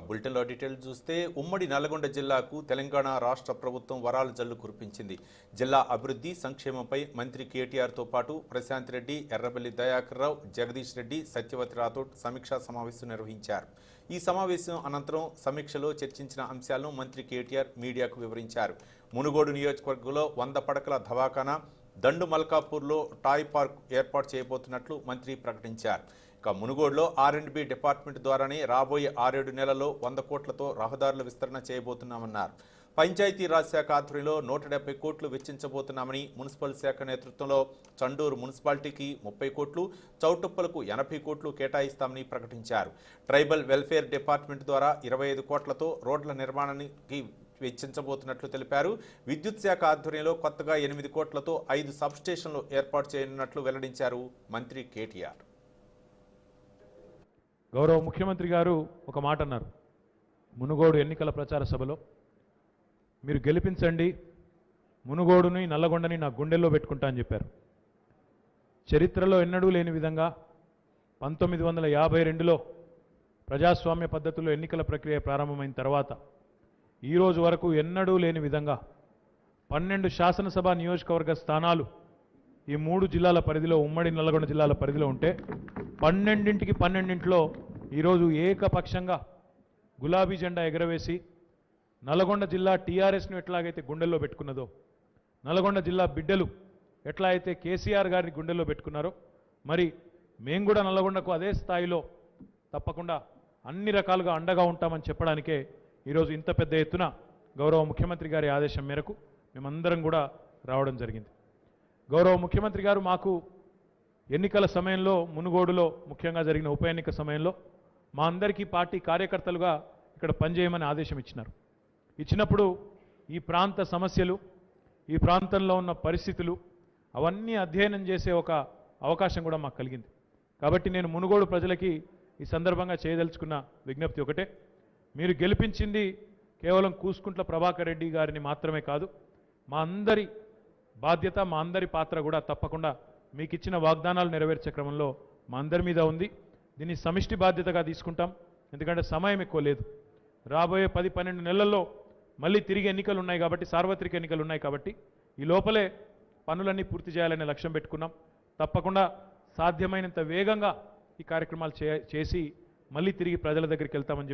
బులెటిన్లో డీటెయిల్స్ చూస్తే ఉమ్మడి నల్గొండ జిల్లాకు తెలంగాణ రాష్ట్ర ప్రభుత్వం వరాల జల్లు కురిపించింది. జిల్లా అభివృద్ధి సంక్షేమంపై మంత్రి కేటీఆర్తో పాటు ప్రశాంత్ రెడ్డి, ఎర్రబెల్లి దయాకర్ రావు, జగదీష్ రెడ్డి, సత్యవతి రాథోడ్ సమీక్షా సమావేశం నిర్వహించారు. ఈ సమావేశం అనంతరం సమీక్షలో చర్చించిన అంశాలను మంత్రి కేటీఆర్ మీడియాకు వివరించారు. మునుగోడు నియోజకవర్గంలో 100 పడకల దవాఖానా, దండు మల్కాపూర్లో టాయ్ పార్క్ ఏర్పాటు చేయబోతున్నట్లు మంత్రి ప్రకటించారు. మునుగోడులో R&B డిపార్ట్మెంట్ ద్వారానే రాబోయే 6-7 నెలల్లో 100 కోట్లతో రహదారుల విస్తరణ చేయబోతున్నామన్నారు. పంచాయతీరాజ్ శాఖ ఆధ్వర్యంలో 170 కోట్లు వెచ్చించబోతున్నామని, మున్సిపల్ శాఖ నేతృత్వంలో చండూరు మున్సిపాలిటీకి 30 కోట్లు, చౌటుప్పలకు 80 కోట్లు కేటాయిస్తామని ప్రకటించారు. ట్రైబల్ వెల్ఫేర్ డిపార్ట్మెంట్ ద్వారా 25 కోట్లతో రోడ్ల నిర్మాణానికి వెచ్చించబోతున్నట్లు తెలిపారు. విద్యుత్ శాఖ ఆధ్వర్యంలో కొత్తగా 8 కోట్లతో 5 సబ్స్టేషన్లు ఏర్పాటు చేయనున్నట్లు వెల్లడించారు మంత్రి కేటీఆర్. గౌరవ ముఖ్యమంత్రి గారు ఒక మాట అన్నారు మునుగోడు ఎన్నికల ప్రచార సభలో, మీరు గెలిపించండి, మునుగోడుని నల్లగొండని నా గుండెల్లో పెట్టుకుంటా అని చెప్పారు. చరిత్రలో ఎన్నడూ లేని విధంగా 1952లో ప్రజాస్వామ్య పద్ధతిలో ఎన్నికల ప్రక్రియ ప్రారంభమైన తర్వాత ఈరోజు వరకు ఎన్నడూ లేని విధంగా 12 శాసనసభ నియోజకవర్గ స్థానాలు ఈ 3 జిల్లాల పరిధిలో, ఉమ్మడి నల్లగొండ జిల్లాల పరిధిలో ఉంటే 12ంటికి 12ంటిలో ఈరోజు ఏకపక్షంగా గులాబీ జెండా ఎగరవేసి నల్గొండ జిల్లా టీఆర్ఎస్ను ఎట్లాగైతే గుండెల్లో పెట్టుకున్నదో, నల్గొండ జిల్లా బిడ్డలు ఎట్లా అయితే కేసీఆర్ గారిని గుండెల్లో పెట్టుకున్నారో, మరి మేము కూడా నల్గొండకు అదే స్థాయిలో తప్పకుండా అన్ని రకాలుగా అండగా ఉంటామని చెప్పడానికే ఈరోజు ఇంత పెద్ద ఎత్తున గౌరవ ముఖ్యమంత్రి గారి ఆదేశం మేరకు మేమందరం కూడా రావడం జరిగింది. గౌరవ ముఖ్యమంత్రి గారు మాకు ఎన్నికల సమయంలో, మునుగోడులో ముఖ్యంగా జరిగిన ఉప ఎన్నిక సమయంలో మా అందరికీ పార్టీ కార్యకర్తలుగా ఇక్కడ పనిచేయమని ఆదేశం ఇచ్చినారు. ఇచ్చినప్పుడు ఈ ప్రాంత సమస్యలు, ఈ ప్రాంతంలో ఉన్న పరిస్థితులు అవన్నీ అధ్యయనం చేసే ఒక అవకాశం కూడా మాకు కలిగింది. కాబట్టి నేను మునుగోడు ప్రజలకి ఈ సందర్భంగా చేయదలుచుకున్న విజ్ఞప్తి ఒకటే, మీరు గెలిపించింది కేవలం కూసుకుంట్ల ప్రభాకర్ రెడ్డి గారిని మాత్రమే కాదు, మా అందరి బాధ్యత, మా అందరి పాత్ర కూడా తప్పకుండా మీకు ఇచ్చిన వాగ్దానాలు నెరవేర్చే క్రమంలో మా అందరి మీద ఉంది. దీన్ని సమిష్టి బాధ్యతగా తీసుకుంటాం. ఎందుకంటే సమయం ఎక్కువ లేదు. రాబోయే 10-12 నెలల్లో మళ్ళీ తిరిగి ఎన్నికలు ఉన్నాయి కాబట్టి, సార్వత్రిక ఎన్నికలు ఉన్నాయి కాబట్టి ఈ లోపలే పనులన్నీ పూర్తి చేయాలనే లక్ష్యం పెట్టుకున్నాం. తప్పకుండా సాధ్యమైనంత వేగంగా ఈ కార్యక్రమాలు చేసి మళ్ళీ తిరిగి ప్రజల దగ్గరికి వెళ్తామని